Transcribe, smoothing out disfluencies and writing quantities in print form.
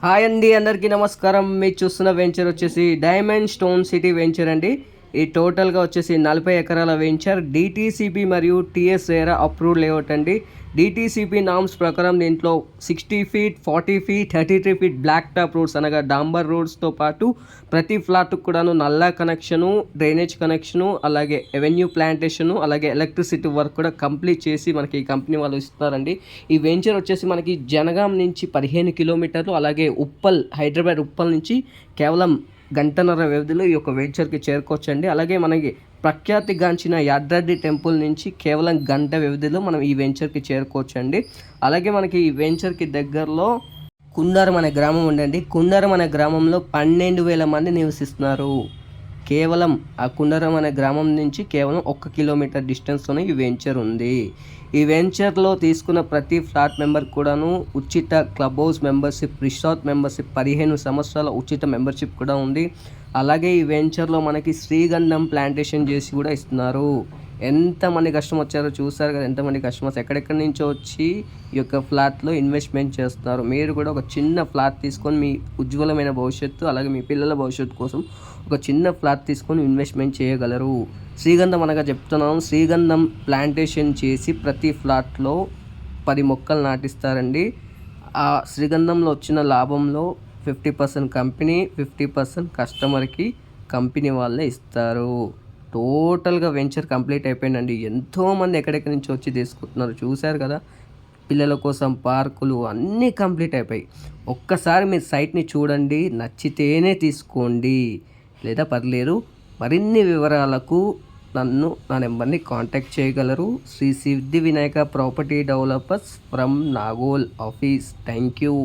Hi అండి, అందరికీ నమస్కారం. మీరు చూస్తున్న వెంచర్ వచ్చేసి డైమండ్ స్టోన్ సిటీ వెంచర్ అండి. ఈ టోటల్గా వచ్చేసి 40 ఎకరాల వెంచర్ డిటీసీపీ మరియు టీఎస్ రేరా అప్రూవ్డ్ లేఅవుట్ అండి. డిటీసీపీ నామ్స్ ప్రకారం దీంట్లో 60 feet, 40 feet, 33 feet black top roads అనగా డాంబర్ రోడ్స్తో పాటు ప్రతి ఫ్లాట్కు కూడాను నల్లా కనెక్షను, డ్రైనేజ్ కనెక్షను, అలాగే ఎవెన్యూ ప్లాంటేషను, అలాగే ఎలక్ట్రిసిటీ వర్క్ కూడా కంప్లీట్ చేసి మనకి ఈ కంపెనీ వాళ్ళు ఇస్తున్నారండి. ఈ వెంచర్ వచ్చేసి మనకి జనగాం నుంచి 15 కిలోమీటర్లు, అలాగే ఉప్పల్, హైదరాబాద్ ఉప్పల్ నుంచి కేవలం గంటన్నర వ్యవధిలో ఈ యొక్క వెంచర్కి చేరుకోవచ్చండి. అలాగే మనకి ప్రఖ్యాతిగాంచిన యాదాద్రి టెంపుల్ నుంచి కేవలం గంట వ్యవధిలో మనం ఈ వెంచర్కి చేరుకోవచ్చండి. అలాగే మనకి ఈ వెంచర్కి దగ్గరలో కుండారం అనే గ్రామం ఉండండి. కుండారం అనే గ్రామంలో 12,000 మంది నివసిస్తున్నారు. కేవలం ఆ కుండారం అనే గ్రామం నుంచి కేవలం 1 కిలోమీటర్ డిస్టెన్స్లోనే ఈ వెంచర్ ఉంది. ఈ వెంచర్లో తీసుకున్న ప్రతి ఫ్లాట్ మెంబర్ కూడాను ఉచిత club house membership, resort membership, 15 సంవత్సరాల ఉచిత మెంబర్షిప్ కూడా ఉంది. అలాగే ఈ వెంచర్లో మనకి శ్రీగంధం ప్లాంటేషన్ చేసి కూడా ఇస్తున్నారు. ఎంతమంది కస్టమర్ వచ్చారో చూసారు కదా, ఎంతమంది కస్టమర్స్ ఎక్కడెక్కడి నుంచో వచ్చి ఈ యొక్క ఫ్లాట్లో ఇన్వెస్ట్మెంట్ చేస్తున్నారు. మీరు కూడా ఒక చిన్న ఫ్లాట్ తీసుకొని మీ ఉజ్వలమైన భవిష్యత్తు, అలాగే మీ పిల్లల భవిష్యత్తు కోసం ఒక చిన్న ఫ్లాట్ తీసుకొని ఇన్వెస్ట్మెంట్ చేయగలరు. శ్రీగంధం అనగా చెప్తున్నాను, శ్రీగంధం ప్లాంటేషన్ చేసి ప్రతి ఫ్లాట్లో 10 మొక్కలు నాటిస్తారండి. ఆ శ్రీగంధంలో వచ్చిన లాభంలో 50% కంపెనీ, 50% కస్టమర్కి కంపెనీ వాళ్ళే ఇస్తారు. టోటల్గా వెంచర్ కంప్లీట్ అయిపోయిందండి. ఎంతోమంది ఎక్కడెక్కడి నుంచి వచ్చి తీసుకుంటున్నారు చూశారు కదా. పిల్లల కోసం పార్కులు అన్నీ కంప్లీట్ అయిపోయి. ఒక్కసారి మీరు సైట్ని చూడండి, నచ్చితేనే తీసుకోండి, లేదా పర్లేదు. మరిన్ని వివరాలకు నా నెంబర్ని కాంటాక్ట్ చేయగలరు. శ్రీ సిద్ధి Vinayaka property developers from Nagole office. Thank you.